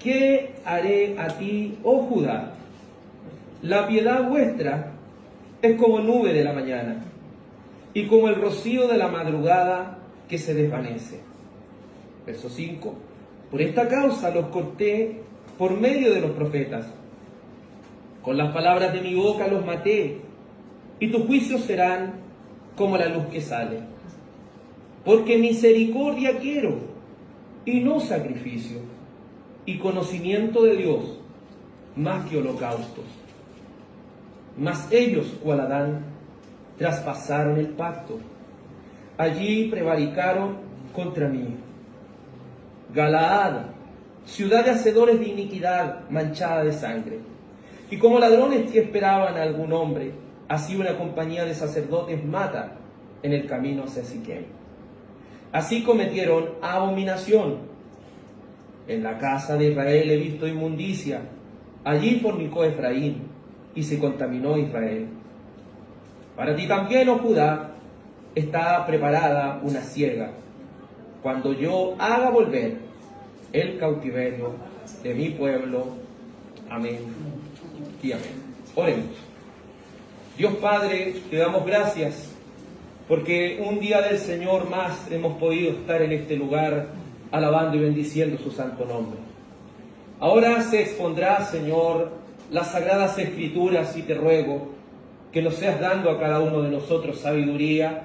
¿qué haré a ti, oh Judá? La piedad vuestra es como nube de la mañana y como el rocío de la madrugada que se desvanece. Verso 5. Por esta causa los corté por medio de los profetas. Con las palabras de mi boca los maté, y tus juicios serán como la luz que sale. Porque misericordia quiero, y no sacrificio, y conocimiento de Dios, más que holocaustos. Mas ellos, cual Adán, traspasaron el pacto. Allí prevaricaron contra mí. Galaad, ciudad de hacedores de iniquidad, manchada de sangre. Y como ladrones que esperaban a algún hombre, así una compañía de sacerdotes mata en el camino hacia Siquem. Así cometieron abominación. En la casa de Israel he visto inmundicia. Allí fornicó Efraín y se contaminó Israel. Para ti también, oh Judá, está preparada una siega, cuando yo haga volver el cautiverio de mi pueblo. Amén y amén. Oremos. Dios Padre, te damos gracias porque un día del Señor más hemos podido estar en este lugar alabando y bendiciendo su santo nombre. Ahora se expondrá, Señor, las sagradas escrituras, y te ruego que nos seas dando a cada uno de nosotros sabiduría,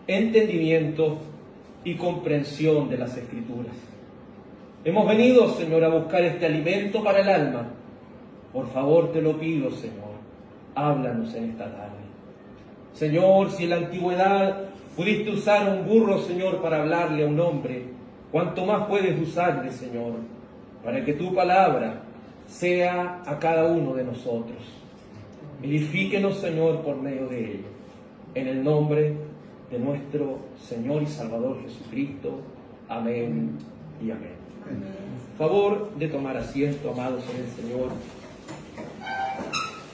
entendimiento y comprensión de las escrituras. Hemos venido, Señor, a buscar este alimento para el alma. Por favor, te lo pido, Señor, háblanos en esta tarde. Señor, si en la antigüedad pudiste usar un burro, Señor, para hablarle a un hombre, ¿cuánto más puedes usarle, Señor, para que tu palabra sea a cada uno de nosotros? Edifíquenos, Señor, por medio de ello. En el nombre de nuestro Señor y Salvador Jesucristo. Amén y amén. Favor de tomar asiento, amados en el Señor.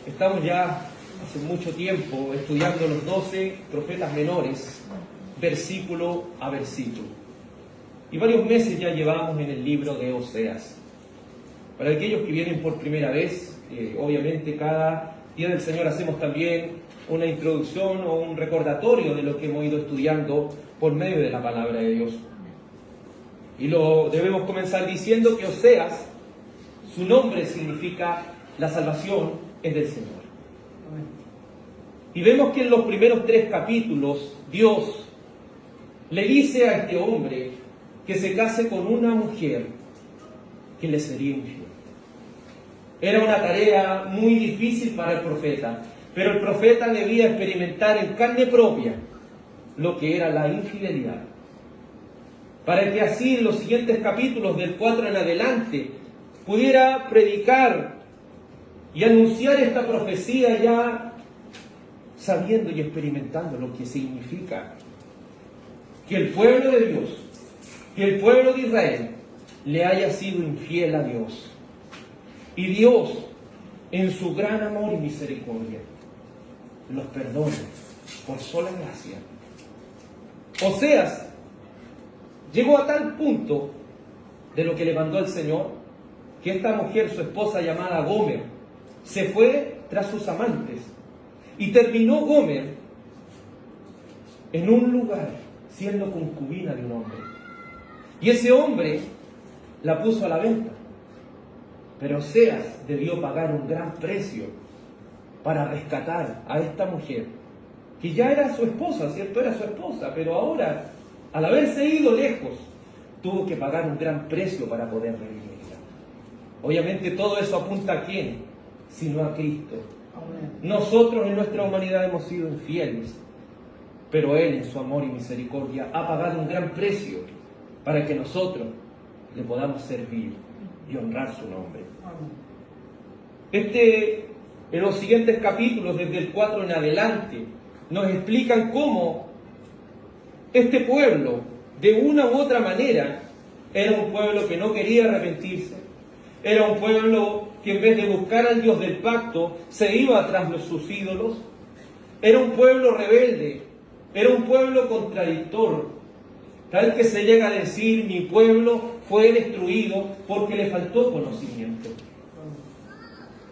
Estamos ya hace mucho tiempo estudiando los 12 profetas menores, versículo a versículo. Y varios meses ya llevamos en el libro de Oseas. Para aquellos que vienen por primera vez, obviamente cada día del Señor hacemos también una introducción o un recordatorio de lo que hemos ido estudiando por medio de la palabra de Dios. Y lo debemos comenzar diciendo que Oseas, su nombre significa la salvación es del Señor. Y vemos que en los primeros 3 capítulos Dios le dice a este hombre que se case con una mujer que le sería infiel. Era una tarea muy difícil para el profeta, pero el profeta debía experimentar en carne propia lo que era la infidelidad, para que así en los siguientes capítulos del 4 en adelante pudiera predicar y anunciar esta profecía ya sabiendo y experimentando lo que significa que el pueblo de Dios, que el pueblo de Israel le haya sido infiel a Dios. Y Dios, en su gran amor y misericordia, los perdone por sola gracia. Oseas llegó a tal punto de lo que le mandó el Señor, que esta mujer, su esposa llamada Gomer, se fue tras sus amantes y terminó Gomer en un lugar siendo concubina de un hombre. Y ese hombre la puso a la venta. Pero Oseas debió pagar un gran precio para rescatar a esta mujer, que ya era su esposa, ¿cierto? Era su esposa, pero ahora, al haberse ido lejos, tuvo que pagar un gran precio para poder revivirla. Obviamente todo eso apunta a ¿quién? Sino a Cristo. Nosotros en nuestra humanidad hemos sido infieles, pero Él en su amor y misericordia ha pagado un gran precio para que nosotros le podamos servir y honrar su nombre. En los siguientes capítulos, desde el 4 en adelante, nos explican cómo este pueblo, de una u otra manera, era un pueblo que no quería arrepentirse, era un pueblo que en vez de buscar al Dios del pacto, se iba tras sus ídolos, era un pueblo rebelde, era un pueblo contradictor, tal que se llega a decir: mi pueblo fue destruido porque le faltó conocimiento.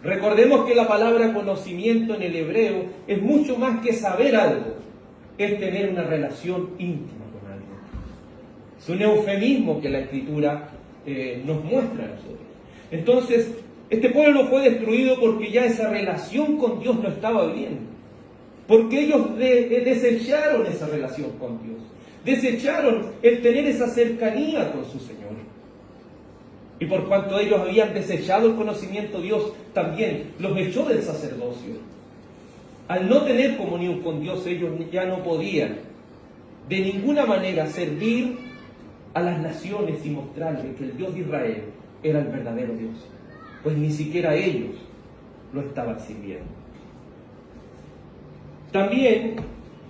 Recordemos que la palabra conocimiento en el hebreo es mucho más que saber algo, es tener una relación íntima con algo. Es un eufemismo que la Escritura nos muestra a nosotros. Entonces, este pueblo fue destruido porque ya esa relación con Dios no estaba bien. Porque ellos desecharon esa relación con Dios. Desecharon el tener esa cercanía con su Señor. Y por cuanto ellos habían desechado el conocimiento de Dios, también los echó del sacerdocio. Al no tener comunión con Dios, ellos ya no podían de ninguna manera servir a las naciones y mostrarles que el Dios de Israel era el verdadero Dios, pues ni siquiera ellos lo estaban sirviendo. También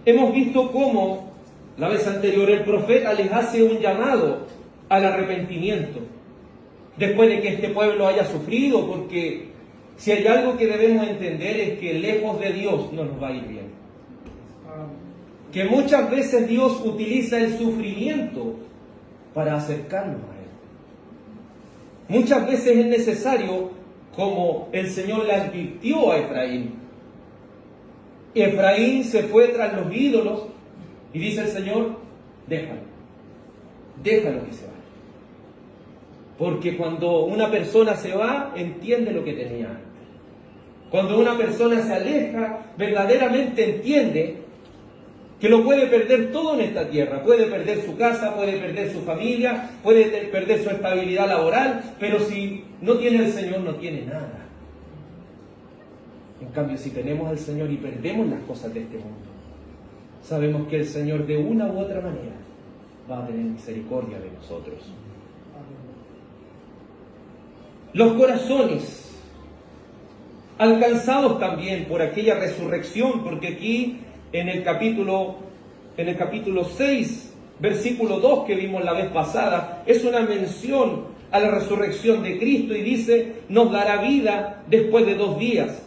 hemos visto cómo la vez anterior el profeta les hace un llamado al arrepentimiento después de que este pueblo haya sufrido, porque si hay algo que debemos entender es que lejos de Dios no nos va a ir bien. Que muchas veces Dios utiliza el sufrimiento para acercarnos a Él. Muchas veces es necesario, como el Señor le advirtió a Efraín. Efraín se fue tras los ídolos y dice el Señor, déjalo que se vaya. Porque cuando una persona se va, entiende lo que tenía antes. Cuando una persona se aleja, verdaderamente entiende que lo puede perder todo en esta tierra. Puede perder su casa, puede perder su familia, puede perder su estabilidad laboral, pero si no tiene al Señor, no tiene nada. En cambio, si tenemos al Señor y perdemos las cosas de este mundo, sabemos que el Señor de una u otra manera va a tener misericordia de nosotros. Los corazones alcanzados también por aquella resurrección, porque aquí en el capítulo 6, versículo 2 que vimos la vez pasada, es una mención a la resurrección de Cristo y dice, nos dará vida después de 2 días.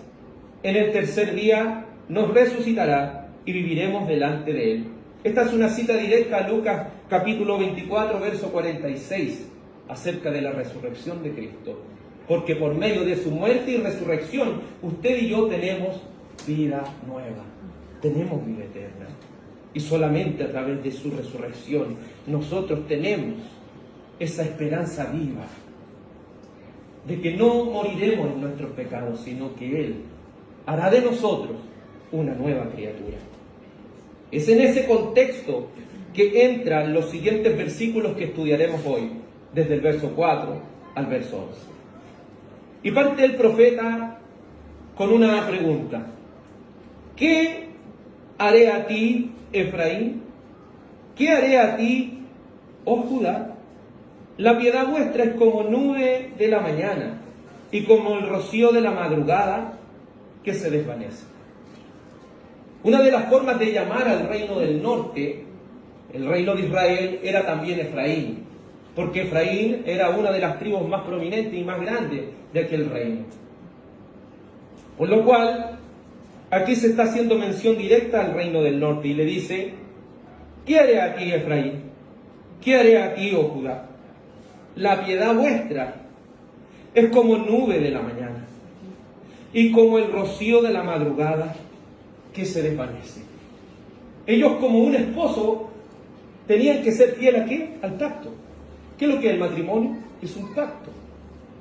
En el tercer día nos resucitará y viviremos delante de Él. Esta es una cita directa a Lucas capítulo 24, verso 46, acerca de la resurrección de Cristo. Porque por medio de su muerte y resurrección, usted y yo tenemos vida nueva, tenemos vida eterna. Y solamente a través de su resurrección, nosotros tenemos esa esperanza viva de que no moriremos en nuestros pecados, sino que Él hará de nosotros una nueva criatura. Es en ese contexto que entran los siguientes versículos que estudiaremos hoy, desde el verso 4 al verso 11. Y parte el profeta con una pregunta. ¿Qué haré a ti, Efraín? ¿Qué haré a ti, oh Judá? La piedad vuestra es como nube de la mañana y como el rocío de la madrugada que se desvanece. Una de las formas de llamar al reino del norte, el reino de Israel, era también Efraín, porque Efraín era una de las tribus más prominentes y más grandes de aquel reino. Por lo cual, aquí se está haciendo mención directa al reino del norte y le dice, ¿qué haré a ti, Efraín? ¿Qué haré a ti, oh Judá? La piedad vuestra es como nube de la mañana y como el rocío de la madrugada que se desvanece. Ellos, como un esposo, tenían que ser fieles ¿a qué? Al pacto. ¿Qué es lo que es el matrimonio? Es un pacto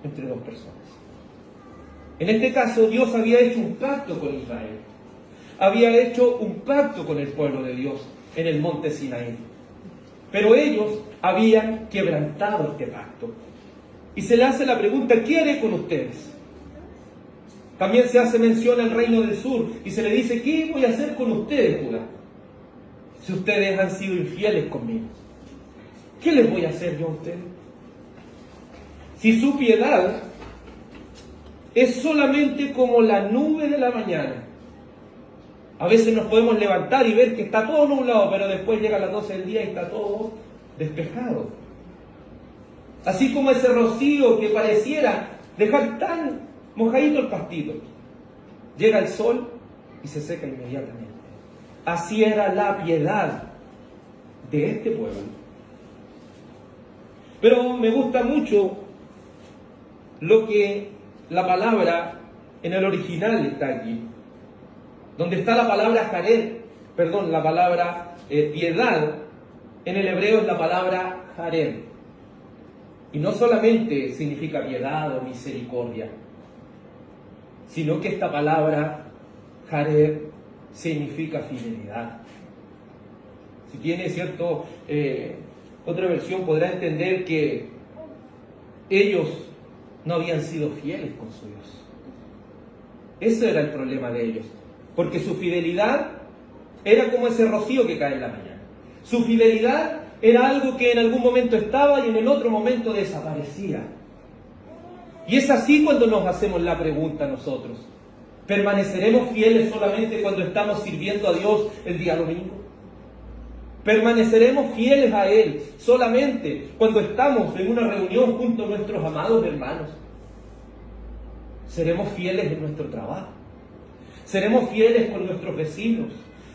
entre dos personas. En este caso, Dios había hecho un pacto con Israel. Había hecho un pacto con el pueblo de Dios en el monte Sinaí. Pero ellos habían quebrantado este pacto. Y se le hace la pregunta, ¿qué haré con ustedes? También se hace mención al reino del sur y se le dice, ¿qué voy a hacer con ustedes, Judá? Si ustedes han sido infieles conmigo, ¿qué les voy a hacer yo a ustedes? Si su piedad es solamente como la nube de la mañana. A veces nos podemos levantar y ver que está todo nublado, pero después llega a las 12 del día y está todo despejado. Así como ese rocío que pareciera dejar tan mojadito el pastito, llega el sol y se seca inmediatamente. Así era la piedad de este pueblo. Pero me gusta mucho lo que la palabra en el original está aquí. Donde está la palabra la palabra piedad, en el hebreo es la palabra jared. Y no solamente significa piedad o misericordia, sino que esta palabra jared significa fidelidad. Si tiene otra versión podrá entender que ellos no habían sido fieles con su Dios. Ese era el problema de ellos, porque su fidelidad era como ese rocío que cae en la mañana. Su fidelidad era algo que en algún momento estaba y en el otro momento desaparecía. Y es así cuando nos hacemos la pregunta nosotros: ¿permaneceremos fieles solamente cuando estamos sirviendo a Dios el día domingo? ¿Permaneceremos fieles a Él solamente cuando estamos en una reunión junto a nuestros amados hermanos? ¿Seremos fieles en nuestro trabajo? ¿Seremos fieles con nuestros vecinos?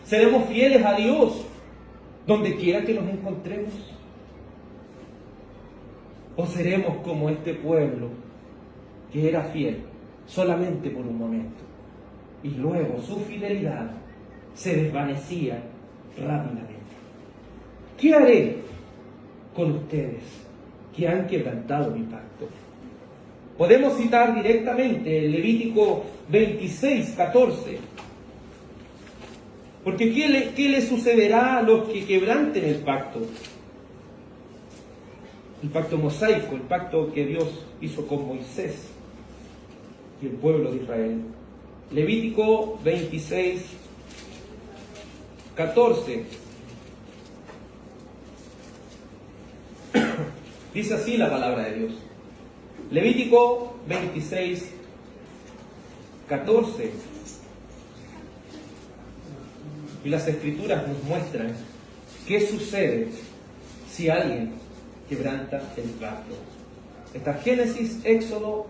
¿Seremos fieles a Dios donde quiera que nos encontremos? ¿O seremos como este pueblo que era fiel solamente por un momento y luego su fidelidad se desvanecía rápidamente? ¿Qué haré con ustedes que han quebrantado mi pacto? Podemos citar directamente el Levítico 26, 14. Porque ¿qué le sucederá a los que quebranten el pacto? El pacto mosaico, el pacto que Dios hizo con Moisés y el pueblo de Israel. Levítico 26, 14. Dice así la palabra de Dios. Levítico 26, 14. Y las Escrituras nos muestran qué sucede si alguien quebranta el pacto. Está Génesis, Éxodo,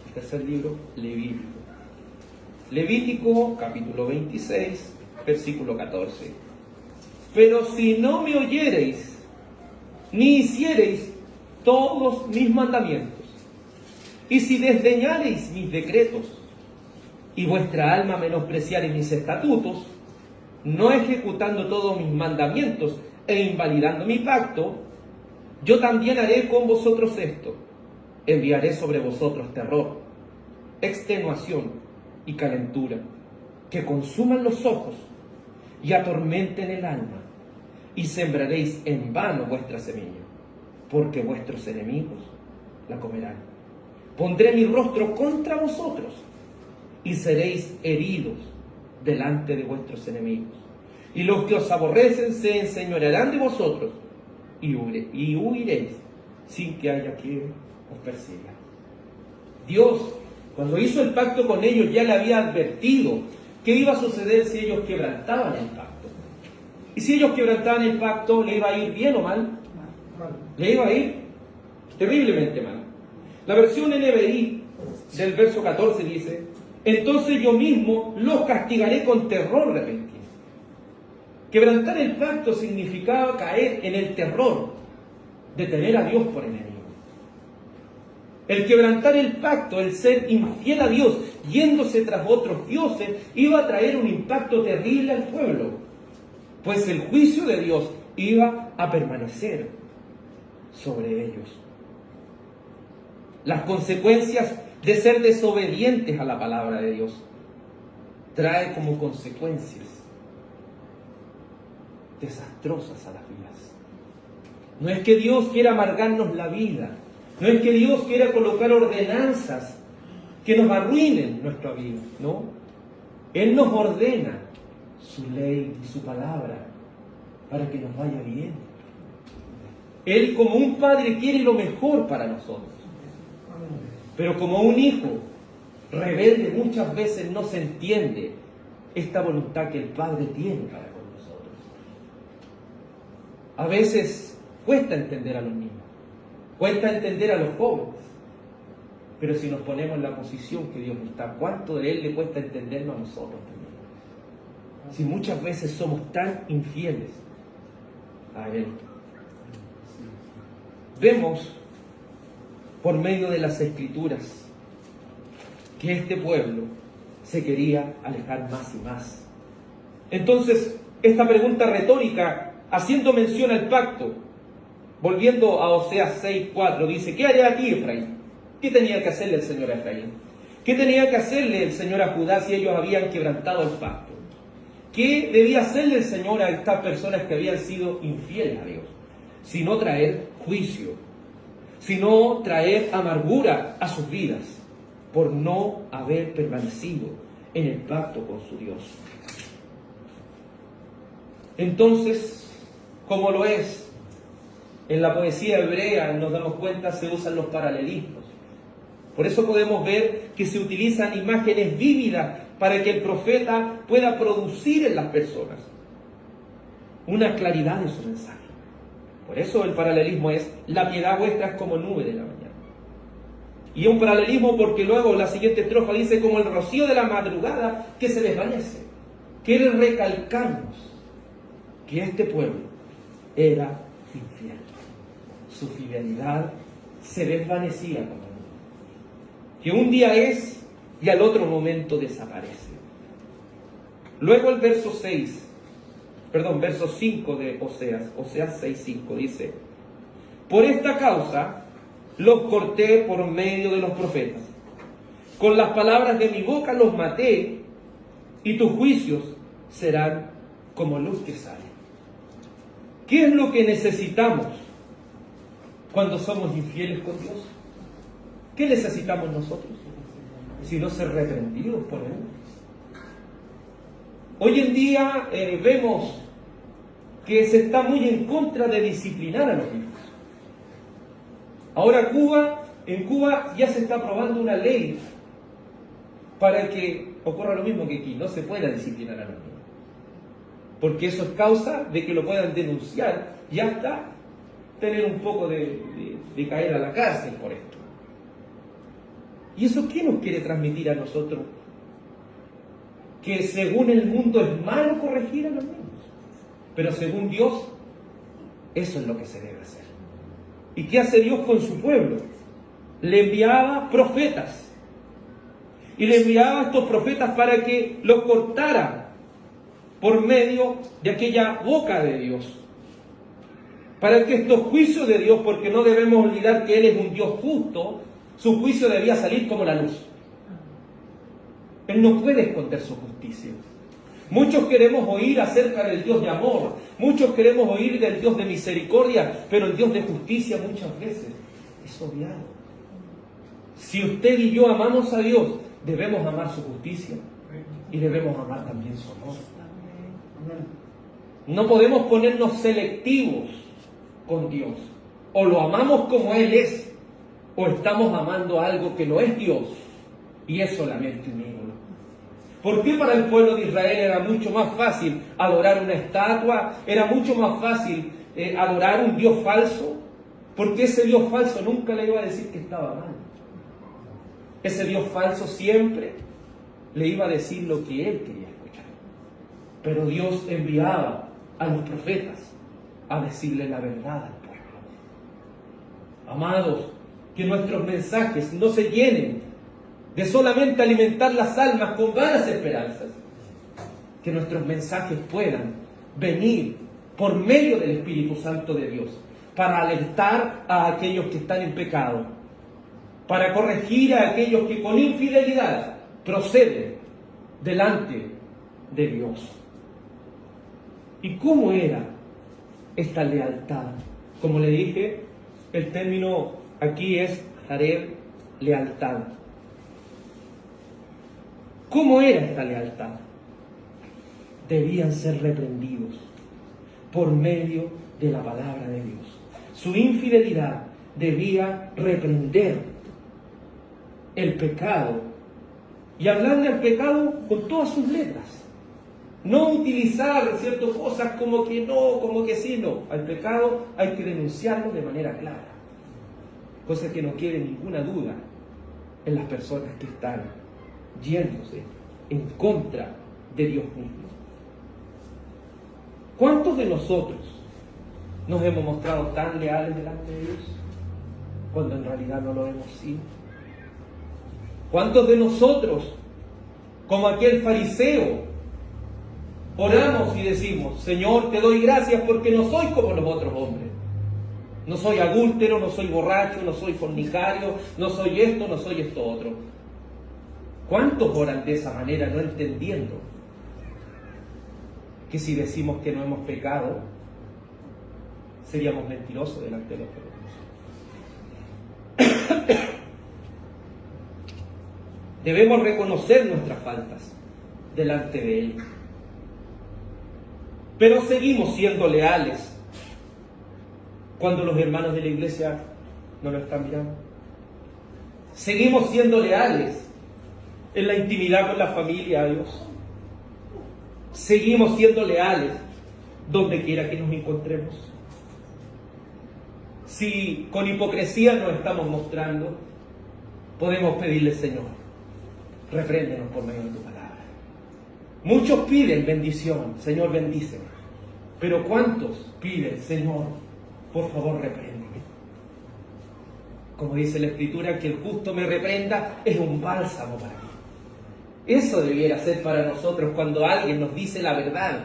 el tercer libro, Levítico. Levítico, capítulo 26, versículo 14. Pero si no me oyereis, ni hiciereis todos mis mandamientos, y si desdeñareis mis decretos, y vuestra alma menospreciare mis estatutos, no ejecutando todos mis mandamientos e invalidando mi pacto, yo también haré con vosotros esto: enviaré sobre vosotros terror, extenuación y calentura, que consuman los ojos y atormenten el alma, y sembraréis en vano vuestra semilla, porque vuestros enemigos la comerán. Pondré mi rostro contra vosotros, y seréis heridos delante de vuestros enemigos. Y los que os aborrecen se enseñorearán de vosotros, y huiréis sin que haya quien os persiga. Dios, cuando hizo el pacto con ellos, ya le había advertido qué iba a suceder si ellos quebrantaban el pacto. Y si ellos quebrantaban el pacto, ¿le iba a ir bien o mal? Le iba a ir terriblemente mal. La versión NBI del verso 14 dice: entonces yo mismo los castigaré con terror repentino. Quebrantar el pacto significaba caer en el terror de tener a Dios por enemigo. El quebrantar el pacto, el ser infiel a Dios, yéndose tras otros dioses, iba a traer un impacto terrible al pueblo, pues el juicio de Dios iba a permanecer sobre ellos. Las consecuencias de ser desobedientes a la palabra de Dios trae como consecuencias desastrosas a las vidas. No es que Dios quiera amargarnos la vida, no es que Dios quiera colocar ordenanzas que nos arruinen nuestra vida, no. Él nos ordena su ley y su palabra para que nos vaya bien. Él, como un padre, quiere lo mejor para nosotros. Pero como un hijo rebelde, muchas veces no se entiende esta voluntad que el Padre tiene para con nosotros. A veces cuesta entender a los niños, cuesta entender a los jóvenes, pero si nos ponemos en la posición que Dios está, ¿cuánto de Él le cuesta entendernos a nosotros también? Si muchas veces somos tan infieles a Él. vemos por medio de las Escrituras que este pueblo se quería alejar más y más. Entonces, esta pregunta retórica, haciendo mención al pacto, volviendo a Oseas 6:4, dice: ¿qué haré a ti, Efraín? ¿Qué tenía que hacerle el Señor a Efraín? ¿Qué tenía que hacerle el Señor a Judá si ellos habían quebrantado el pacto? ¿Qué debía hacerle el Señor a estas personas que habían sido infieles a Dios? Sino traer juicio, sino traer amargura a sus vidas por no haber permanecido en el pacto con su Dios. Entonces, como lo es en la poesía hebrea, nos damos cuenta, se usan los paralelismos. Por eso podemos ver que se utilizan imágenes vívidas para que el profeta pueda producir en las personas una claridad en su mensaje. Por eso el paralelismo es: la piedad vuestra es como nube de la mañana. Y es un paralelismo porque luego la siguiente estrofa dice: como el rocío de la madrugada que se desvanece. Quiere recalcarnos que este pueblo era infiel. Su fidelidad se desvanecía como nube, que un día es y al otro momento desaparece. Luego el verso 5 de Oseas 6:5 dice: por esta causa los corté por medio de los profetas, con las palabras de mi boca los maté, y tus juicios serán como luz que sale. ¿Qué es lo que necesitamos cuando somos infieles con Dios? ¿Qué necesitamos nosotros? Si no ser reprendidos por Él. Hoy en día vemos que se está muy en contra de disciplinar a los hijos. Ahora en Cuba ya se está aprobando una ley para que ocurra lo mismo que aquí, no se pueda disciplinar a los niños. Porque eso es causa de que lo puedan denunciar y hasta tener un poco de caer a la cárcel por esto. ¿Y eso qué nos quiere transmitir a nosotros? Que según el mundo es malo corregir a los niños, pero según Dios, eso es lo que se debe hacer. ¿Y qué hace Dios con su pueblo? Le enviaba profetas. Y le enviaba a estos profetas para que los cortaran por medio de aquella boca de Dios. Para que estos juicios de Dios, porque no debemos olvidar que Él es un Dios justo, su juicio debía salir como la luz. Él no puede esconder su justicia. Muchos queremos oír acerca del Dios de amor, muchos queremos oír del Dios de misericordia, pero el Dios de justicia muchas veces es obviado. Si usted y yo amamos a Dios, debemos amar su justicia y debemos amar también su amor. No podemos ponernos selectivos con Dios. O lo amamos como Él es, o estamos amando algo que no es Dios y es solamente un ídolo. ¿Por qué para el pueblo de Israel era mucho más fácil adorar una estatua? Era mucho más fácil adorar un Dios falso, porque ese Dios falso nunca le iba a decir que estaba mal. Ese Dios falso siempre le iba a decir lo que él quería escuchar. Pero Dios enviaba a los profetas a decirle la verdad al pueblo. Amados, que nuestros mensajes no se llenen de solamente alimentar las almas con vanas esperanzas. Que nuestros mensajes puedan venir por medio del Espíritu Santo de Dios para alertar a aquellos que están en pecado, para corregir a aquellos que con infidelidad proceden delante de Dios. ¿Y cómo era esta lealtad? Como le dije, el término aquí es jared, lealtad. ¿Cómo era esta lealtad? Debían ser reprendidos por medio de la palabra de Dios. Su infidelidad debía reprender el pecado y hablarle al pecado con todas sus letras. No utilizar ciertas cosas como que no, como que sí, no. Al pecado hay que denunciarlo de manera clara. Cosa que no quede ninguna duda en las personas que están yéndose en contra de Dios mismo. ¿Cuántos de nosotros nos hemos mostrado tan leales delante de Dios? cuando en realidad no lo hemos sido? ¿Cuántos de nosotros, como aquel fariseo, oramos y decimos: Señor, te doy gracias porque no soy como los otros hombres? No soy adúltero, no soy borracho, no soy fornicario, no soy esto otro. ¿Cuántos oran de esa manera, no entendiendo que si decimos que no hemos pecado, seríamos mentirosos delante de los otros? Debemos reconocer nuestras faltas delante de Él. Pero seguimos siendo leales cuando los hermanos de la iglesia no nos están mirando. Seguimos siendo leales en la intimidad con la familia a Dios. Seguimos siendo leales donde quiera que nos encontremos. Si con hipocresía nos estamos mostrando, podemos pedirle: Señor, repréndenos por medio de tu palabra. Muchos piden bendición: Señor, bendíceme. Pero ¿cuántos piden: Señor, por favor, repréndeme? Como dice la Escritura, que el justo me reprenda es un bálsamo para mí. Eso debiera ser para nosotros cuando alguien nos dice la verdad.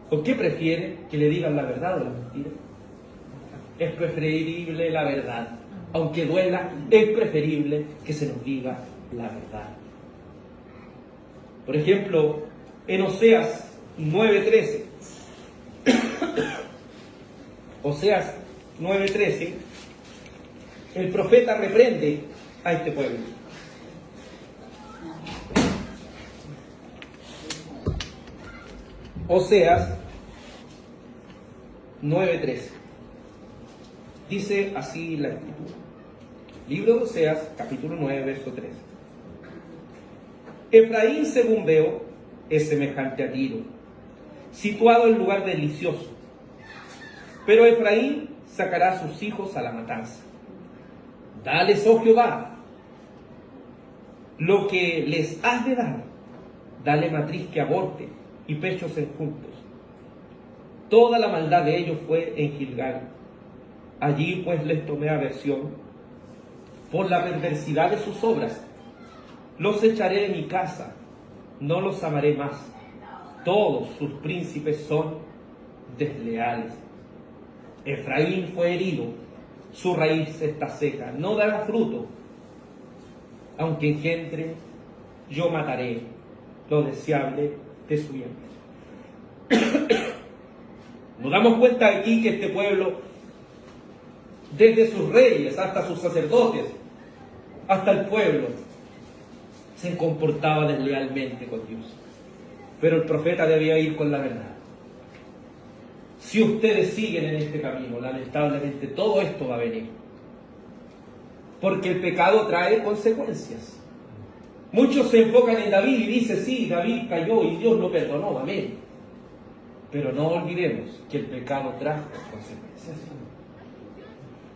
¿Por qué prefiere que le digan la verdad o la mentira? Es preferible la verdad. Aunque duela, es preferible que se nos diga la verdad. Por ejemplo, en Oseas 9:13. Oseas 9:13, el profeta reprende a este pueblo. Oseas 9:13. Dice así la Escritura. Libro de Oseas, capítulo 9, verso 13. Efraín, según veo, es semejante a Tiro, situado en lugar delicioso. Pero Efraín sacará a sus hijos a la matanza. Dales, oh Jehová, lo que les has de dar. Dale matriz que aborte y pechos enjuntos. Toda la maldad de ellos fue en Gilgal. Allí pues les tomé aversión por la perversidad de sus obras. Los echaré de mi casa, no los amaré más. Todos sus príncipes son desleales. Efraín fue herido, su raíz está seca, no dará fruto. Aunque engendre, yo mataré lo deseable de su vientre. Nos damos cuenta aquí que este pueblo, desde sus reyes hasta sus sacerdotes, hasta el pueblo, se comportaba deslealmente con Dios. Pero el profeta debía ir con la verdad. Si ustedes siguen en este camino, lamentablemente todo esto va a venir. Porque el pecado trae consecuencias. Muchos se enfocan en David y dicen: sí, David cayó y Dios lo perdonó, amén. Pero no olvidemos que el pecado trajo consecuencias.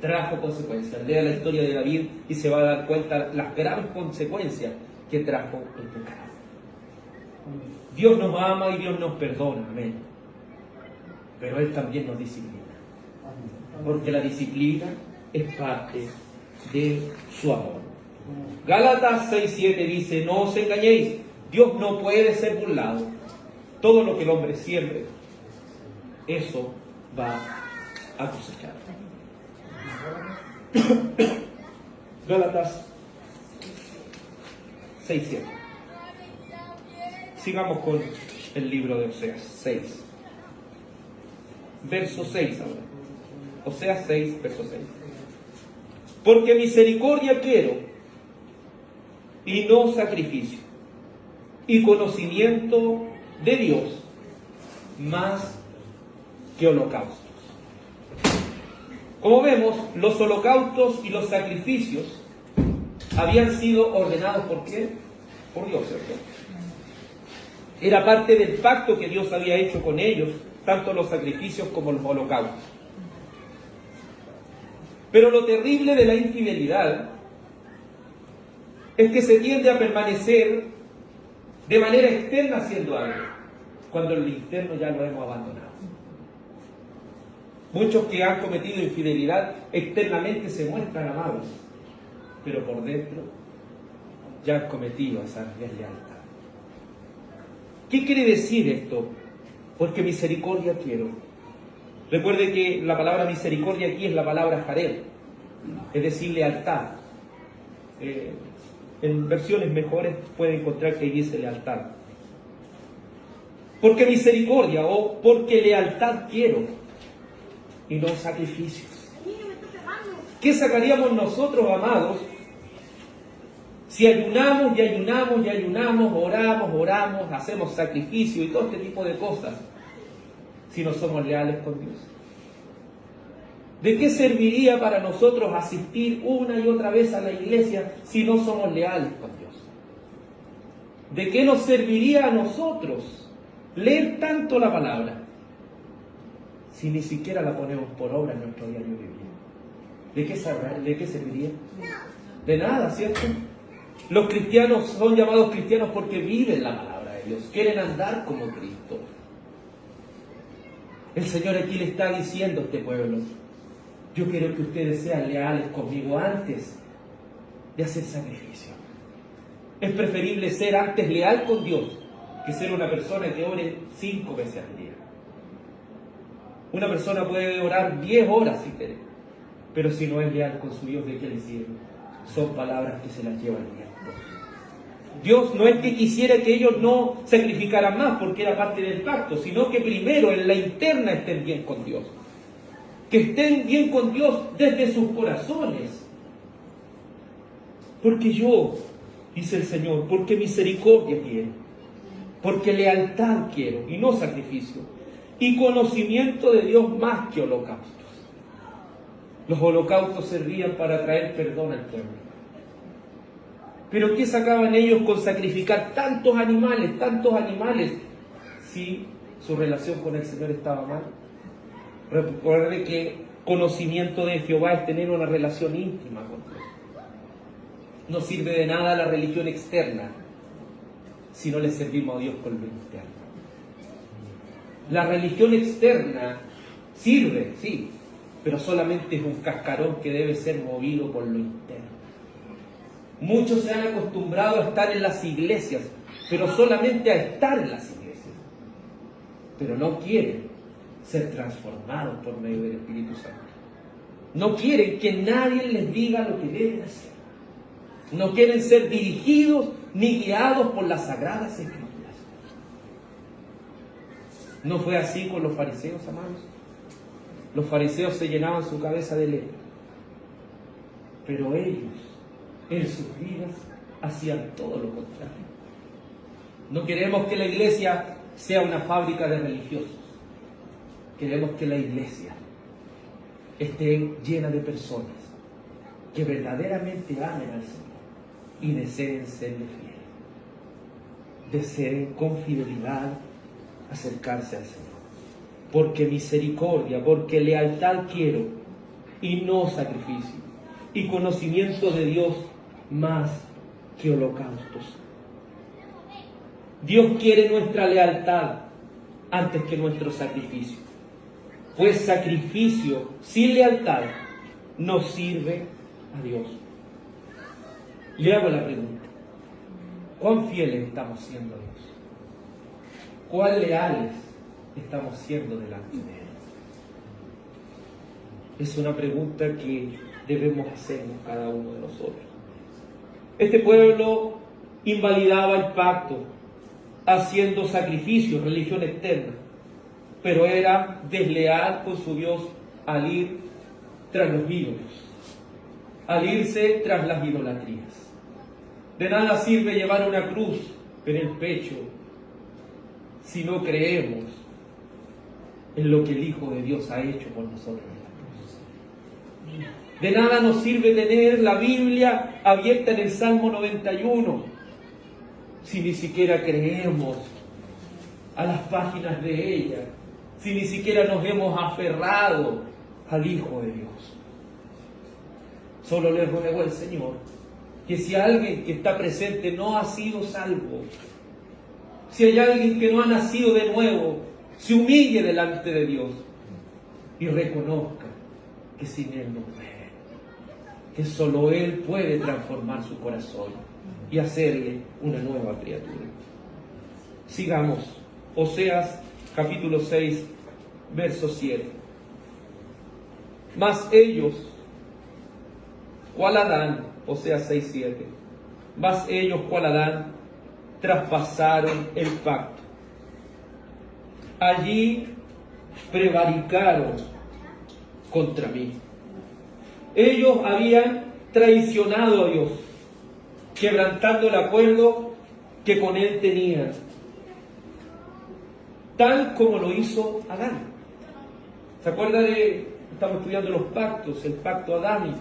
Trajo consecuencias. Lea la historia de David y se va a dar cuenta de las graves consecuencias que trajo el pecado. Dios nos ama y Dios nos perdona, amén. Pero Él también nos disciplina. Porque la disciplina es parte de su amor. Gálatas 6:7 dice: no os engañéis, Dios no puede ser burlado. Todo lo que el hombre siembre, eso va a cosechar. Gálatas 6:7. Sigamos con el libro de Oseas 6. Verso 6 ahora. Oseas 6, verso 6. Porque misericordia quiero y no sacrificio, y conocimiento de Dios más que holocaustos. Como vemos, los holocaustos y los sacrificios habían sido ordenados ¿por qué? Por Dios, ¿cierto? Era parte del pacto que Dios había hecho con ellos, tanto los sacrificios como los holocaustos. Pero lo terrible de la infidelidad es que se tiende a permanecer de manera externa haciendo algo, cuando el interno ya lo hemos abandonado. Muchos que han cometido infidelidad externamente se muestran amables, pero por dentro ya han cometido esa deslealtad. ¿Qué quiere decir esto? Porque misericordia quiero. Recuerde que la palabra misericordia aquí es la palabra jared, es decir, lealtad. En versiones mejores puede encontrar que ahí dice lealtad. Porque misericordia o porque lealtad quiero y no sacrificios. ¿Qué sacaríamos nosotros, amados, si ayunamos y ayunamos y ayunamos, oramos, hacemos sacrificio y todo este tipo de cosas, si no somos leales con Dios? ¿De qué serviría para nosotros asistir una y otra vez a la iglesia si no somos leales con Dios? ¿De qué nos serviría a nosotros leer tanto la palabra si ni siquiera la ponemos por obra en nuestro diario vivir? ¿De qué serviría? De nada, ¿cierto? Los cristianos son llamados cristianos porque viven la palabra de Dios, quieren andar como Cristo. El Señor aquí le está diciendo a este pueblo: yo quiero que ustedes sean leales conmigo antes de hacer sacrificio. Es preferible ser antes leal con Dios que ser una persona que ore 5 veces al día. Una persona puede orar 10 horas si quiere, pero si no es leal con su Dios, ¿de qué le sirve? Son palabras que se las lleva el viento. Dios no es que quisiera que ellos no sacrificaran más porque era parte del pacto, sino que primero en la interna estén bien con Dios. Que estén bien con Dios desde sus corazones. Porque yo, dice el Señor, porque misericordia quiero, porque lealtad quiero y no sacrificio, y conocimiento de Dios más que holocaustos. Los holocaustos servían para traer perdón al pueblo. Pero ¿qué sacaban ellos con sacrificar tantos animales, si su relación con el Señor estaba mal? Recuerde que conocimiento de Jehová es tener una relación íntima con Dios. No sirve de nada la religión externa si no le servimos a Dios con lo interno. La religión externa sirve, sí, pero solamente es un cascarón que debe ser movido por lo interno. Muchos se han acostumbrado a estar en las iglesias, pero solamente a estar en las iglesias. Pero no quieren ser transformados por medio del Espíritu Santo. No quieren que nadie les diga lo que deben hacer. No quieren ser dirigidos ni guiados por las Sagradas Escrituras. ¿No fue así con los fariseos, amados? Los fariseos se llenaban su cabeza de lepra, pero ellos, en sus vidas, hacían todo lo contrario. No queremos que la iglesia sea una fábrica de religiosos. Queremos que la iglesia esté llena de personas que verdaderamente amen al Señor y deseen serle fieles. Deseen con fidelidad acercarse al Señor. Porque misericordia, porque lealtad quiero y no sacrificio, y conocimiento de Dios más que holocaustos. Dios quiere nuestra lealtad antes que nuestro sacrificio, pues sacrificio sin lealtad no sirve a Dios. Le hago la pregunta: ¿cuán fieles estamos siendo a Dios? ¿Cuán leales estamos siendo delante de Él? Es una pregunta que debemos hacernos cada uno de nosotros. Este pueblo invalidaba el pacto haciendo sacrificios, religión externa, pero era desleal con su Dios al ir tras los ídolos, al irse tras las idolatrías. De nada sirve llevar una cruz en el pecho si no creemos en lo que el Hijo de Dios ha hecho por nosotros en la cruz. De nada nos sirve tener la Biblia abierta en el Salmo 91 si ni siquiera creemos a las páginas de ella, si ni siquiera nos hemos aferrado al Hijo de Dios. Solo le ruego al Señor que si alguien que está presente no ha sido salvo, si hay alguien que no ha nacido de nuevo, se humille delante de Dios y reconozca que sin Él no puede, que solo Él puede transformar su corazón y hacerle una nueva criatura. Sigamos. Oseas capítulo 6, verso 7. Mas ellos, cual Adán, Oseas 6, 7. Mas ellos, cual Adán, traspasaron el pacto. Allí prevaricaron contra mí. Ellos habían traicionado a Dios, quebrantando el acuerdo que con Él tenían, tal como lo hizo Adán. ¿Se acuerda estamos estudiando los pactos, el pacto adámico?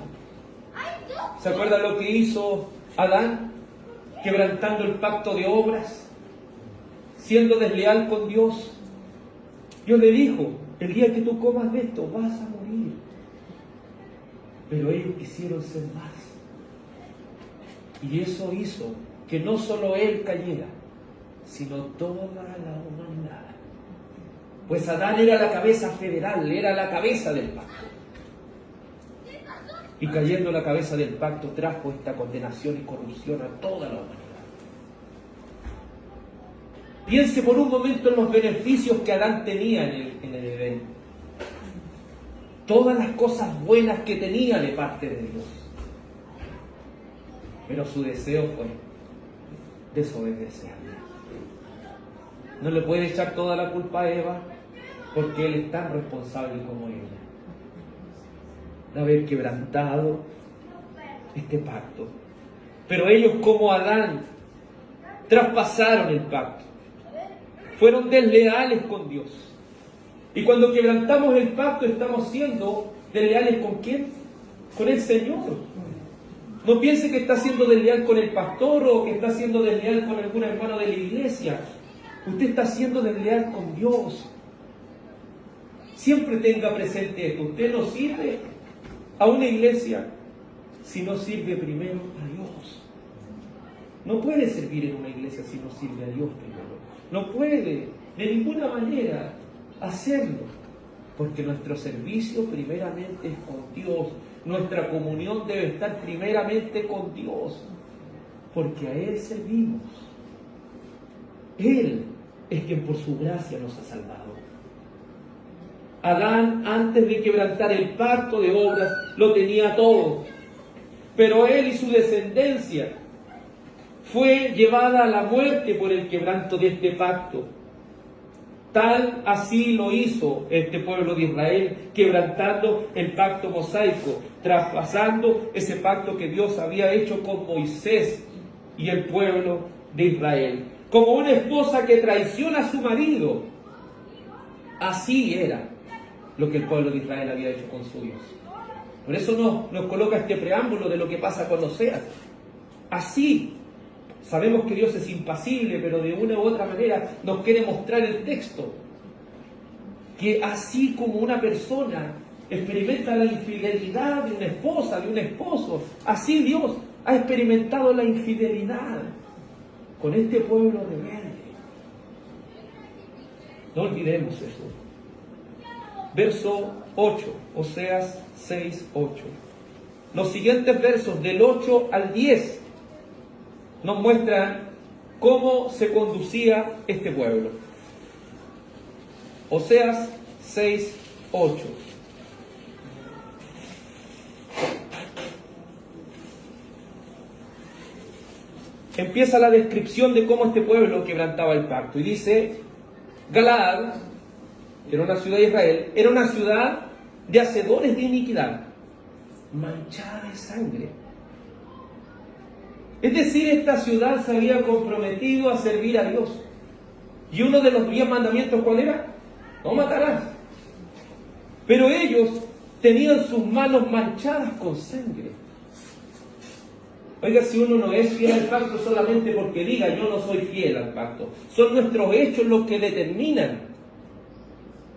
¿Se acuerda lo que hizo Adán? Quebrantando el pacto de obras, siendo desleal con Dios. Dios le dijo, el día que tú comas de esto vas a morir. Pero ellos quisieron ser más. Y eso hizo que no solo él cayera, sino toda la humanidad. Pues Adán era la cabeza federal, era la cabeza del pacto. Y cayendo la cabeza del pacto trajo esta condenación y corrupción a toda la humanidad. Piense por un momento en los beneficios que Adán tenía en el Edén. Todas las cosas buenas que tenía de parte de Dios. Pero su deseo fue desobedecer. No le puede echar toda la culpa a Eva, porque él es tan responsable como ella, de haber quebrantado este pacto. Pero ellos, como Adán, traspasaron el pacto. Fueron desleales con Dios. Y cuando quebrantamos el pacto, estamos siendo desleales ¿con quién? Con el Señor. No piense que está siendo desleal con el pastor o que está siendo desleal con algún hermano de la iglesia. Usted está siendo desleal con Dios. Siempre tenga presente esto. Usted no sirve a una iglesia si no sirve primero a Dios. No puede servir en una iglesia si no sirve a Dios primero. No puede de ninguna manera hacerlo, porque nuestro servicio primeramente es con Dios. Nuestra comunión debe estar primeramente con Dios, porque a Él servimos. Él es quien por su gracia nos ha salvado. Adán, antes de quebrantar el pacto de obras, lo tenía todo, pero él y su descendencia fue llevada a la muerte por el quebranto de este pacto. Tal así lo hizo este pueblo de Israel, quebrantando el pacto mosaico, traspasando ese pacto que Dios había hecho con Moisés y el pueblo de Israel. Como una esposa que traiciona a su marido, así era lo que el pueblo de Israel había hecho con su Dios. Por eso nos coloca este preámbulo de lo que pasa con Oseas. Así, sabemos que Dios es impasible, pero de una u otra manera nos quiere mostrar el texto. Que así como una persona experimenta la infidelidad de una esposa, de un esposo, así Dios ha experimentado la infidelidad con este pueblo rebelde. No olvidemos eso. Verso 8, Oseas 6, 8. Los siguientes versos del 8 al 10 nos muestran cómo se conducía este pueblo. Oseas 6, 8. Empieza la descripción de cómo este pueblo quebrantaba el pacto. Y dice, Galaad, era una ciudad de Israel, era una ciudad de hacedores de iniquidad, manchada de sangre. Es decir, esta ciudad se había comprometido a servir a Dios. Y uno de los 10 mandamientos, ¿cuál era? No matarás. Pero ellos tenían sus manos manchadas con sangre. Oiga, si uno no es fiel al pacto solamente porque diga yo no soy fiel al pacto, son nuestros hechos los que determinan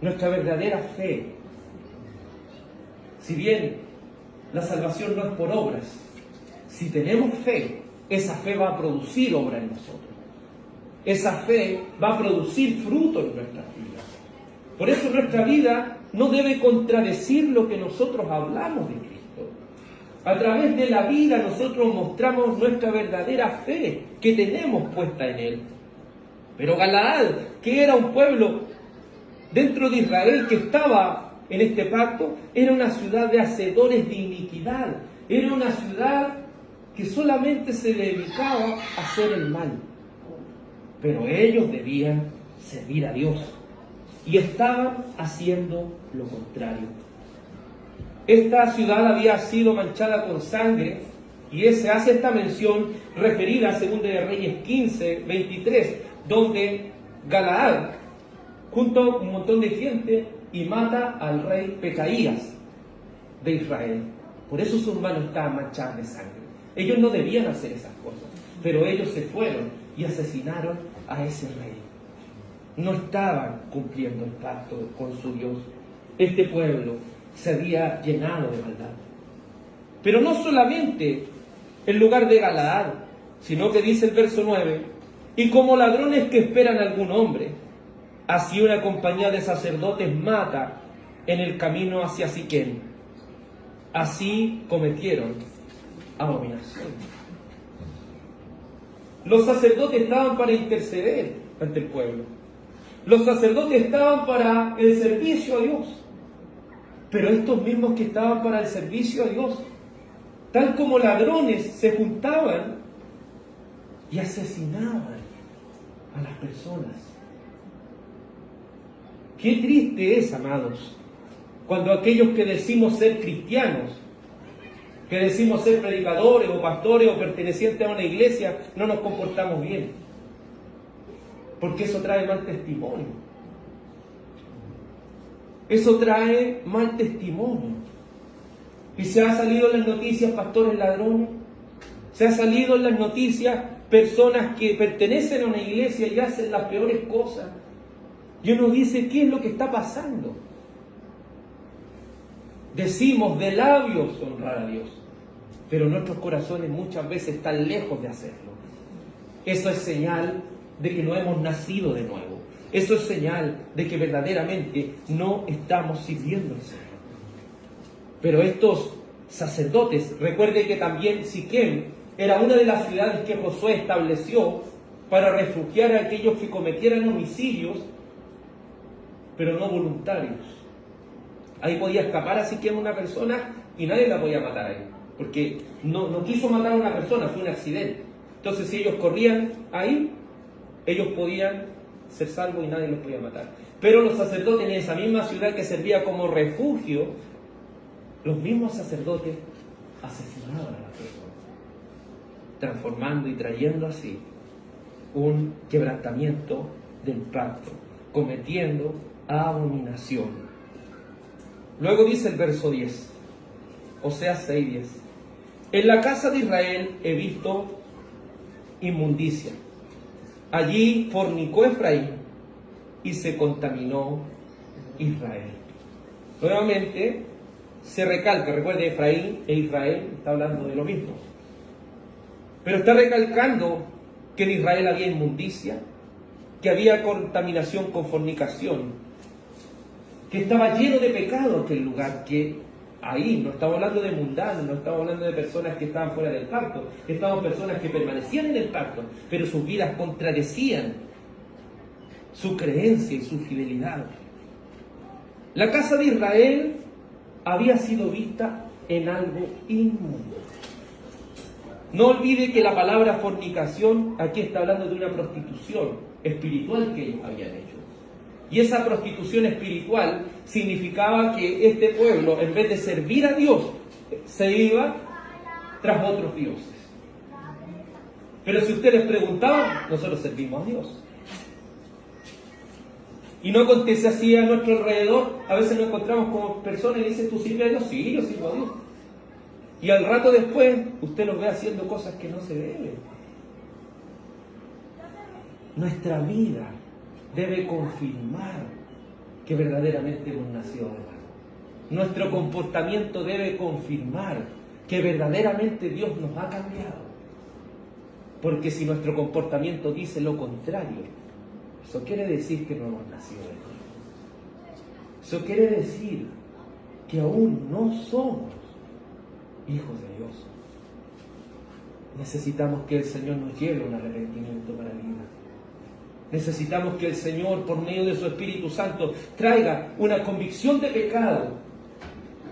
nuestra verdadera fe. Si bien la salvación no es por obras, si tenemos fe, esa fe va a producir obra en nosotros. Esa fe va a producir fruto en nuestras vidas. Por eso nuestra vida no debe contradecir lo que nosotros hablamos de Cristo. A través de la vida nosotros mostramos nuestra verdadera fe que tenemos puesta en Él. Pero Galaad, que era un pueblo dentro de Israel que estaba en este pacto, era una ciudad de hacedores de iniquidad. Era una ciudad que solamente se dedicaba a hacer el mal. Pero ellos debían servir a Dios y estaban haciendo lo contrario. Esta ciudad había sido manchada con sangre y se hace esta mención referida a 2 de Reyes 15, 23, donde Galaad junta un montón de gente y mata al rey Pecaías de Israel. Por eso sus manos estaban manchadas de sangre. Ellos no debían hacer esas cosas, pero ellos se fueron y asesinaron a ese rey. No estaban cumpliendo el pacto con su Dios. Este pueblo se había llenado de maldad. Pero no solamente en lugar de Galaad, sino que dice el verso 9, y como ladrones que esperan a algún hombre, así una compañía de sacerdotes mata en el camino hacia Siquem. Así cometieron abominación. Los sacerdotes estaban para interceder ante el pueblo. Los sacerdotes estaban para el servicio a Dios. Pero estos mismos que estaban para el servicio a Dios, tal como ladrones, se juntaban y asesinaban a las personas. Qué triste es, amados, cuando aquellos que decimos ser cristianos, que decimos ser predicadores o pastores o pertenecientes a una iglesia, no nos comportamos bien. Porque eso trae mal testimonio. Eso trae mal testimonio. Y se ha salido en las noticias pastores ladrones, se ha salido en las noticias personas que pertenecen a una iglesia y hacen las peores cosas. Y uno dice, ¿qué es lo que está pasando? Decimos de labios honrar a Dios, pero nuestros corazones muchas veces están lejos de hacerlo. Eso es señal de que no hemos nacido de nuevo. Eso es señal de que verdaderamente no estamos sirviendo al Señor. Pero estos sacerdotes, recuerden que también Siquem era una de las ciudades que Josué estableció para refugiar a aquellos que cometieran homicidios, pero no voluntarios. Ahí podía escapar a Siquem una persona y nadie la podía matar ahí, porque no quiso matar a una persona, fue un accidente. Entonces si ellos corrían ahí, ellos podían ser salvos y nadie los podía matar. Pero los sacerdotes en esa misma ciudad que servía como refugio, los mismos sacerdotes asesinaban a las personas, transformando y trayendo así un quebrantamiento del pacto, cometiendo abominación. Luego dice el verso 10, Oseas 6:10, en la casa de Israel he visto inmundicia. Allí fornicó Efraín y se contaminó Israel. Nuevamente se recalca, recuerde, Efraín e Israel está hablando de lo mismo. Pero está recalcando que en Israel había inmundicia, que había contaminación con fornicación, que estaba lleno de pecado aquel lugar, que ahí no estamos hablando de mundanos, no estamos hablando de personas que estaban fuera del pacto, estamos personas que permanecían en el pacto, pero sus vidas contradecían su creencia y su fidelidad. La casa de Israel había sido vista en algo inmundo. No olvide que la palabra fornicación aquí está hablando de una prostitución espiritual que ellos habían hecho. Y esa prostitución espiritual significaba que este pueblo, en vez de servir a Dios, se iba tras otros dioses. Pero si ustedes preguntaban, nosotros servimos a Dios. Y no acontece así a nuestro alrededor. A veces nos encontramos como personas y dicen, ¿tú sirves a Dios? Sí, yo sirvo a Dios. Y al rato después, usted los ve haciendo cosas que no se deben. Nuestra vida debe confirmar que verdaderamente hemos nacido de nuevo. Nuestro comportamiento debe confirmar que verdaderamente Dios nos ha cambiado. Porque si nuestro comportamiento dice lo contrario, eso quiere decir que no hemos nacido de nuevo. Eso quiere decir que aún no somos hijos de Dios. Necesitamos que el Señor nos lleve a un arrepentimiento para la vida. Necesitamos que el Señor, por medio de su Espíritu Santo, traiga una convicción de pecado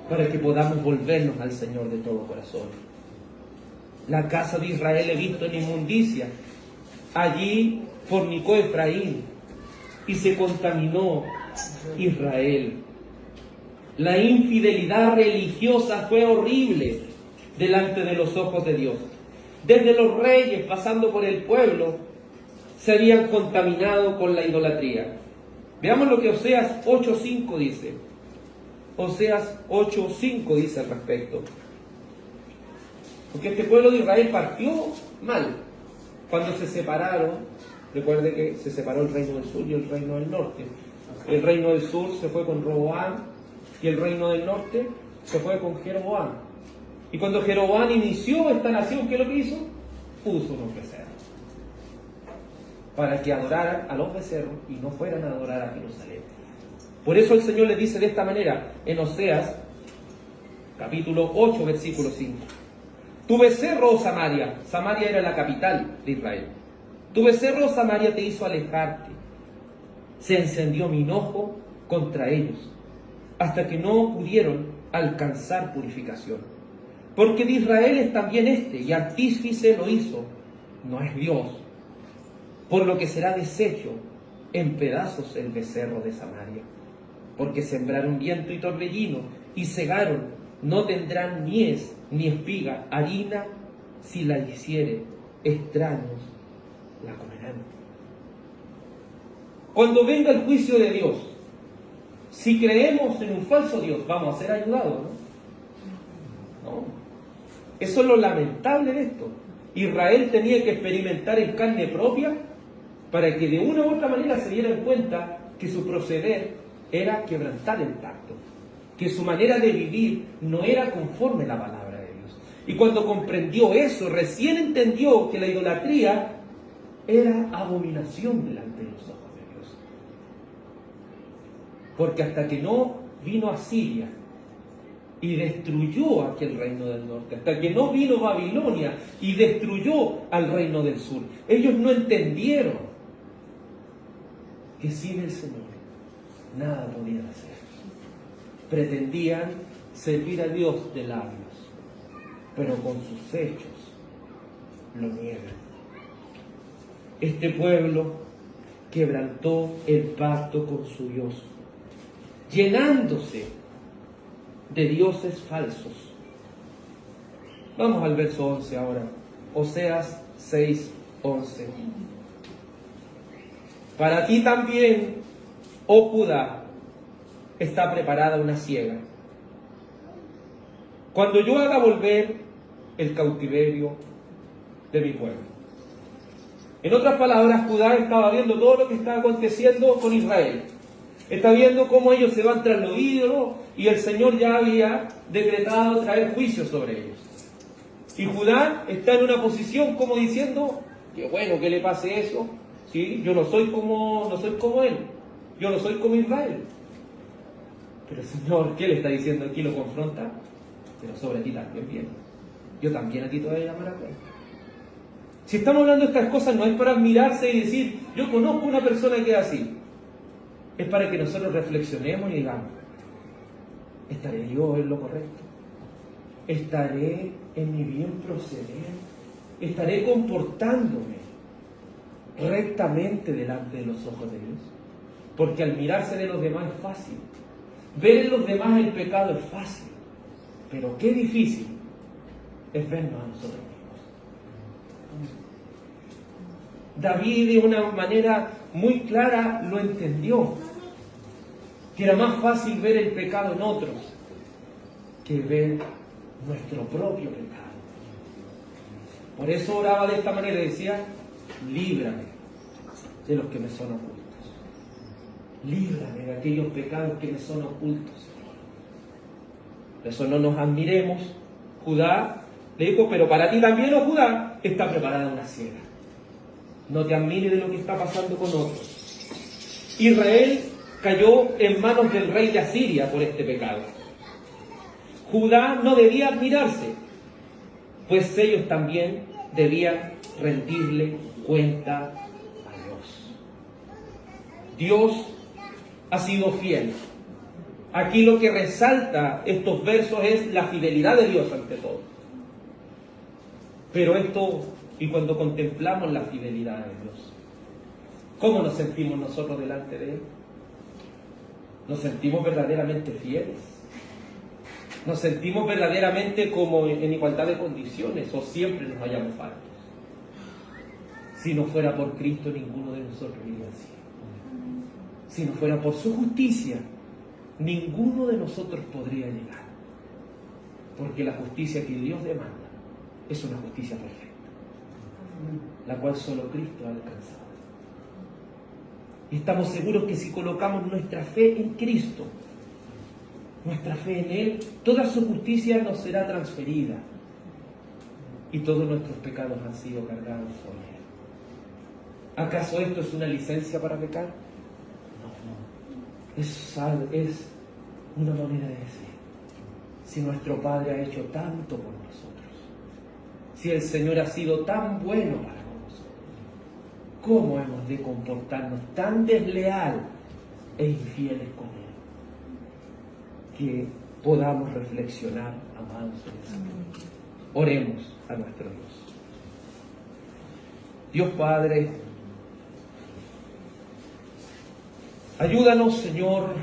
para que podamos volvernos al Señor de todo corazón. La casa de Israel he visto en inmundicia. Allí fornicó Efraín y se contaminó Israel. La infidelidad religiosa fue horrible delante de los ojos de Dios. Desde los reyes, pasando por el pueblo, se habían contaminado con la idolatría. Veamos lo que Oseas 8:5 dice. Oseas 8:5 dice al respecto. Porque este pueblo de Israel partió mal. Cuando se separaron, recuerde que se separó el reino del sur y el reino del norte. El reino del sur se fue con Roboam y el reino del norte se fue con Jeroboam. Y cuando Jeroboam inició esta nación, ¿qué es lo que hizo? Puso unos becerros para que adoraran a los becerros y no fueran a adorar a Jerusalén. Por eso el Señor le dice de esta manera en Oseas capítulo 8 versículo 5: tu becerro, oh Samaria, Samaria era la capital de Israel, tu becerro, oh Samaria, te hizo alejarte. Se encendió mi enojo contra ellos, hasta que no pudieron alcanzar purificación. Porque de Israel es también y artífice lo hizo, no es Dios. Por lo que será deshecho en pedazos el becerro de Samaria. Porque sembraron viento y torbellino, y cegaron, no tendrán mies ni espiga, harina, si la hiciere, extraños la comerán. Cuando venga el juicio de Dios, si creemos en un falso Dios, vamos a ser ayudados, ¿no? No. Eso es lo lamentable de esto. Israel tenía que experimentar en carne propia para que de una u otra manera se dieran cuenta que su proceder era quebrantar el pacto, que su manera de vivir no era conforme a la palabra de Dios. Y cuando comprendió eso, recién entendió que la idolatría era abominación delante de los ojos de Dios. Porque hasta que no vino Asiria y destruyó aquel reino del norte, hasta que no vino Babilonia y destruyó al reino del sur, ellos no entendieron que sin el Señor nada podían hacer. Pretendían servir a Dios de labios, pero con sus hechos lo niegan. Este pueblo quebrantó el pacto con su Dios, llenándose de dioses falsos. Vamos al verso 11 ahora. Oseas 6:11. Para ti también, oh Judá, está preparada una siega. Cuando yo haga volver el cautiverio de mi pueblo. En otras palabras, Judá estaba viendo todo lo que estaba aconteciendo con Israel. Está viendo cómo ellos se van tras los ídolos y el Señor ya había decretado traer juicio sobre ellos. Y Judá está en una posición como diciendo, que bueno que le pase eso, ¿sí? Yo no soy como él, yo no soy como Israel. Pero el Señor, ¿qué le está diciendo aquí? Lo confronta, pero sobre ti también viene. Yo también a ti te voy a llamar a cuenta. Si estamos hablando de estas cosas no es para admirarse y decir, yo conozco una persona que es así. Es para que nosotros reflexionemos y digamos, ¿estaré yo en lo correcto? ¿Estaré en mi bien proceder? ¿Estaré comportándome rectamente delante de los ojos de Dios? Porque al mirarse de los demás es fácil. Ver en los demás el pecado es fácil. Pero qué difícil es vernos a nosotros mismos. David de una manera muy clara lo entendió, que era más fácil ver el pecado en otros que ver nuestro propio pecado. Por eso oraba de esta manera y decía, líbrame de los que me son ocultos. Líbrame de aquellos pecados que me son ocultos, Señor. Por eso no nos admiremos. Judá le dijo, pero para ti también, oh Judá, está preparada una siega. No te admires de lo que está pasando con otros. Israel cayó en manos del rey de Asiria por este pecado. Judá no debía admirarse, pues ellos también debían rendirle cuenta a Dios. Dios ha sido fiel. Aquí lo que resalta estos versos es la fidelidad de Dios ante todo. Pero esto, y cuando contemplamos la fidelidad de Dios, ¿cómo nos sentimos nosotros delante de Él? ¿Nos sentimos verdaderamente fieles? ¿Nos sentimos verdaderamente como en igualdad de condiciones o siempre nos hallamos faltos? Si no fuera por Cristo, ninguno de nosotros iría al cielo. Si no fuera por su justicia, ninguno de nosotros podría llegar. Porque la justicia que Dios demanda es una justicia perfecta, la cual solo Cristo ha alcanzado. Y estamos seguros que si colocamos nuestra fe en Cristo, nuestra fe en Él, toda su justicia nos será transferida y todos nuestros pecados han sido cargados por Él. ¿Acaso esto es una licencia para pecar? No. Es una manera de decir: si nuestro Padre ha hecho tanto por nosotros, si el Señor ha sido tan bueno para nosotros, ¿cómo hemos de comportarnos tan desleal e infieles con Él? Que podamos reflexionar, amados en Señor. Oremos a nuestro Dios. Dios Padre, ayúdanos, Señor,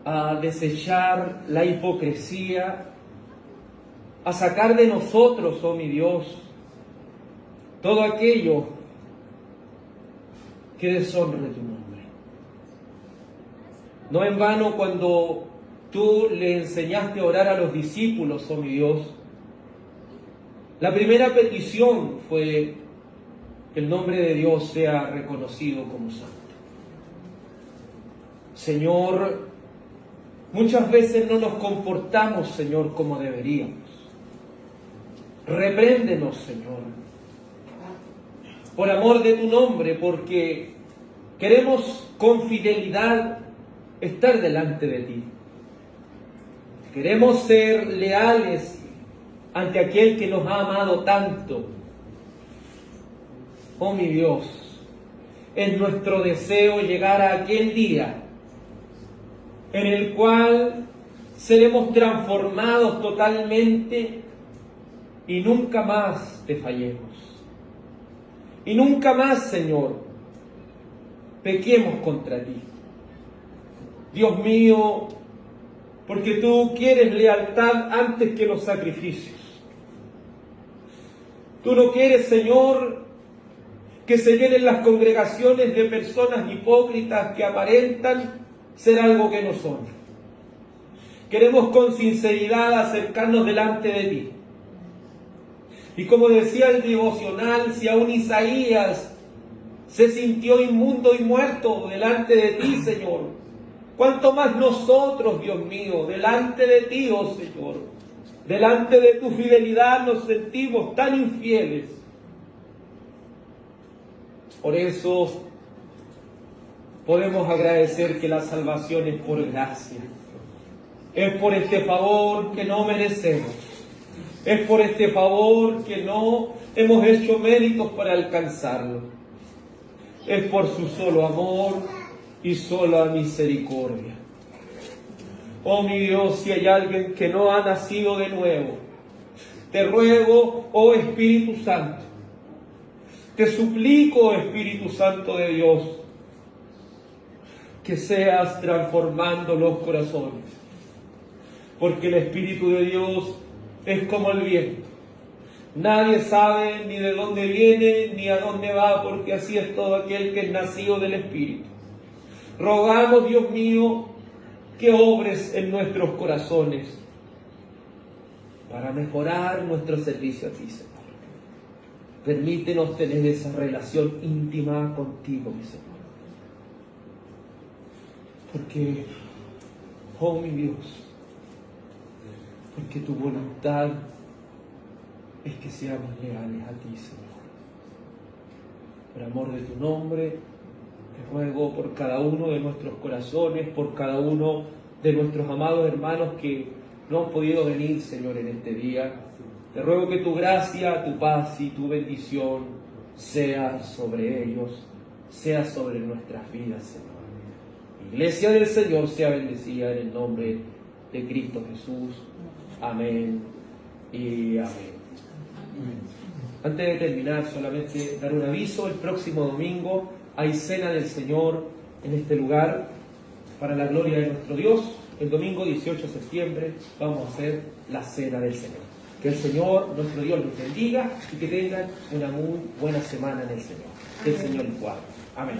a desechar la hipocresía, a sacar de nosotros, oh mi Dios, todo aquello que deshonre tu nombre. No en vano, cuando tú le enseñaste a orar a los discípulos, oh mi Dios, la primera petición fue que el nombre de Dios sea reconocido como santo. Señor, muchas veces no nos comportamos, Señor, como deberíamos. Repréndenos, Señor, por amor de tu nombre, porque queremos con fidelidad estar delante de ti. Queremos ser leales ante aquel que nos ha amado tanto. Oh mi Dios, es nuestro deseo llegar a aquel día en el cual seremos transformados totalmente y nunca más te fallemos. Y nunca más, Señor, pequemos contra ti. Dios mío, porque tú quieres lealtad antes que los sacrificios. Tú no quieres, Señor, que se llenen las congregaciones de personas hipócritas que aparentan ser algo que no son. Queremos con sinceridad acercarnos delante de ti. Y como decía el devocional, si aún Isaías se sintió inmundo y muerto delante de ti, Señor, cuánto más nosotros, Dios mío, delante de ti, oh Señor, delante de tu fidelidad nos sentimos tan infieles. Por eso podemos agradecer que la salvación es por gracia. Es por este favor que no merecemos. Es por este favor que no hemos hecho méritos para alcanzarlo. Es por su solo amor y sola misericordia. Oh mi Dios, si hay alguien que no ha nacido de nuevo, te ruego, oh Espíritu Santo, te suplico, Espíritu Santo de Dios, que seas transformando los corazones, porque el Espíritu de Dios es como el viento. Nadie sabe ni de dónde viene ni a dónde va, porque así es todo aquel que es nacido del Espíritu. Rogamos, Dios mío, que obres en nuestros corazones para mejorar nuestro servicio a ti, Señor. Permítenos tener esa relación íntima contigo, mi Señor. Porque, oh mi Dios, porque tu voluntad es que seamos leales a ti, Señor. Por amor de tu nombre, te ruego por cada uno de nuestros corazones, por cada uno de nuestros amados hermanos que no han podido venir, Señor, en este día. Te ruego que tu gracia, tu paz y tu bendición sea sobre ellos, sea sobre nuestras vidas, Señor. Iglesia del Señor sea bendecida en el nombre de Cristo Jesús. Amén y amén. Antes de terminar, solamente dar un aviso. El próximo domingo hay cena del Señor en este lugar para la gloria de nuestro Dios. El domingo 18 de septiembre vamos a hacer la cena del Señor. Que el Señor, nuestro Dios, los bendiga y que tengan una muy buena semana en el Señor. Que el Señor les guarde. Amén.